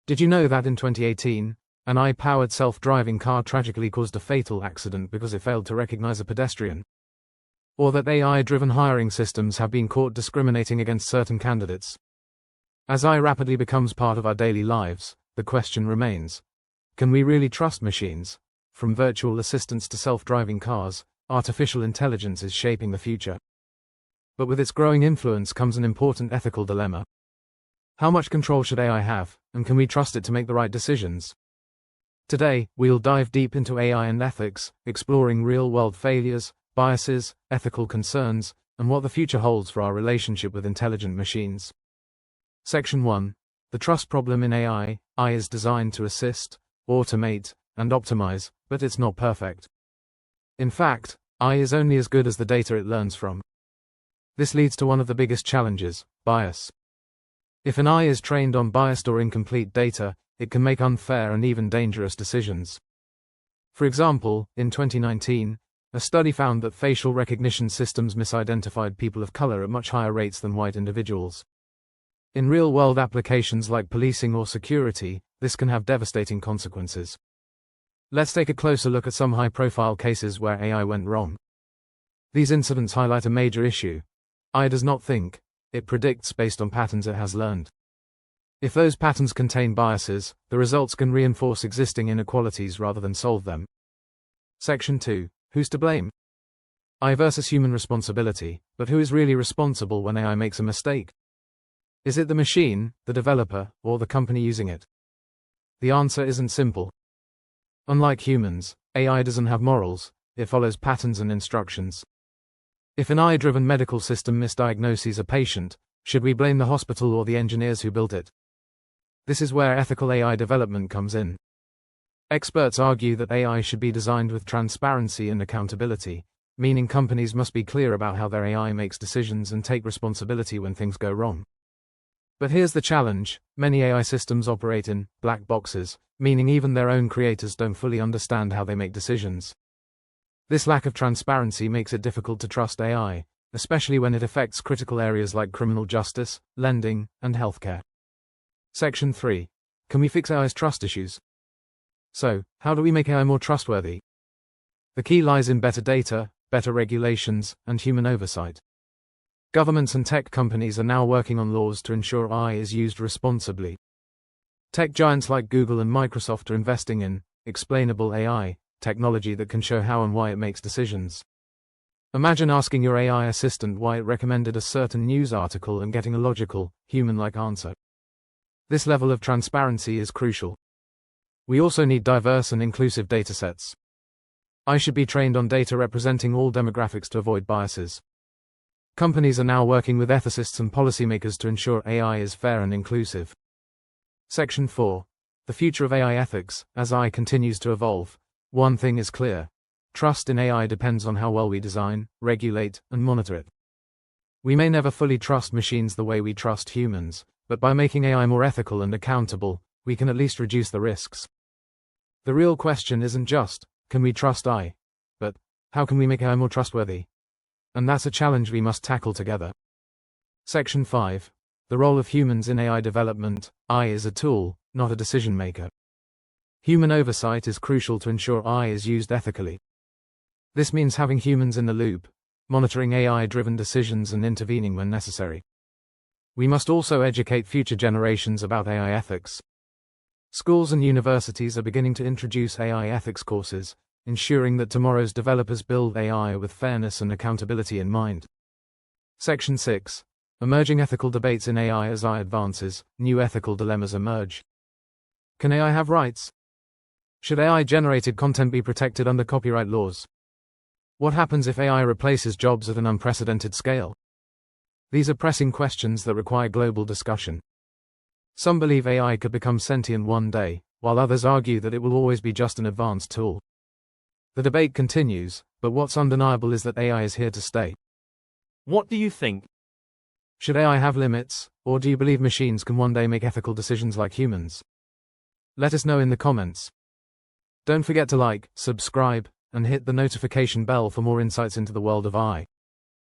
Did you know that in 2018, an AI-powered self-driving car tragically caused a fatal accident because it failed to recognize a pedestrian? Or that AI-driven hiring systems have been caught discriminating against certain candidates? As AI rapidly becomes part of our daily lives, the question remains, can we really trust machines? From virtual assistants to self-driving cars, artificial intelligence is shaping the future. But with its growing influence comes an important ethical dilemma. How much control should AI have, and can we trust it to make the right decisions? Today, we'll dive deep into AI and ethics, exploring real-world failures, biases, ethical concerns, and what the future holds for our relationship with intelligent machines. Section 1. The trust problem in AI. AI is designed to assist, automate, and optimize, but it's not perfect. In fact, AI is only as good as the data it learns from. This leads to one of the biggest challenges: bias. If an AI is trained on biased or incomplete data, it can make unfair and even dangerous decisions. For example, in 2019, a study found that facial recognition systems misidentified people of color at much higher rates than white individuals. In real-world applications like policing or security, this can have devastating consequences. Let's take a closer look at some high-profile cases where AI went wrong. These incidents highlight a major issue. AI does not think, it predicts based on patterns it has learned. If those patterns contain biases, the results can reinforce existing inequalities rather than solve them. Section 2. Who's to blame? AI versus human responsibility, but who is really responsible when AI makes a mistake? Is it the machine, the developer, or the company using it? The answer isn't simple. Unlike humans, AI doesn't have morals, it follows patterns and instructions. If an AI-driven medical system misdiagnoses a patient, should we blame the hospital or the engineers who built it? This is where ethical AI development comes in. Experts argue that AI should be designed with transparency and accountability, meaning companies must be clear about how their AI makes decisions and take responsibility when things go wrong. But here's the challenge: many AI systems operate in black boxes, meaning even their own creators don't fully understand how they make decisions. This lack of transparency makes it difficult to trust AI, especially when it affects critical areas like criminal justice, lending, and healthcare. Section 3. Can we fix AI's trust issues? So, how do we make AI more trustworthy? The key lies in better data, better regulations, and human oversight. Governments and tech companies are now working on laws to ensure AI is used responsibly. Tech giants like Google and Microsoft are investing in explainable AI, technology that can show how and why it makes decisions. Imagine asking your AI assistant why it recommended a certain news article and getting a logical, human-like answer. This level of transparency is crucial. We also need diverse and inclusive datasets. AI should be trained on data representing all demographics to avoid biases. Companies are now working with ethicists and policymakers to ensure AI is fair and inclusive. Section 4. The future of AI ethics. As AI continues to evolve, one thing is clear: trust in AI depends on how well we design, regulate, and monitor it. We may never fully trust machines the way we trust humans, but by making AI more ethical and accountable, we can at least reduce the risks. The real question isn't just, can we trust AI? But, how can we make AI more trustworthy? And that's a challenge we must tackle together. Section 5. The role of humans in AI development. AI is a tool, not a decision maker. Human oversight is crucial to ensure AI is used ethically. This means having humans in the loop, monitoring AI-driven decisions and intervening when necessary. We must also educate future generations about AI ethics. Schools and universities are beginning to introduce AI ethics courses, ensuring that tomorrow's developers build AI with fairness and accountability in mind. Section 6. Emerging ethical debates in AI. As AI advances, new ethical dilemmas emerge. Can AI have rights? Should AI-generated content be protected under copyright laws? What happens if AI replaces jobs at an unprecedented scale? These are pressing questions that require global discussion. Some believe AI could become sentient one day, while others argue that it will always be just an advanced tool. The debate continues, but what's undeniable is that AI is here to stay. What do you think? Should AI have limits, or do you believe machines can one day make ethical decisions like humans? Let us know in the comments. Don't forget to like, subscribe, and hit the notification bell for more insights into the world of AI.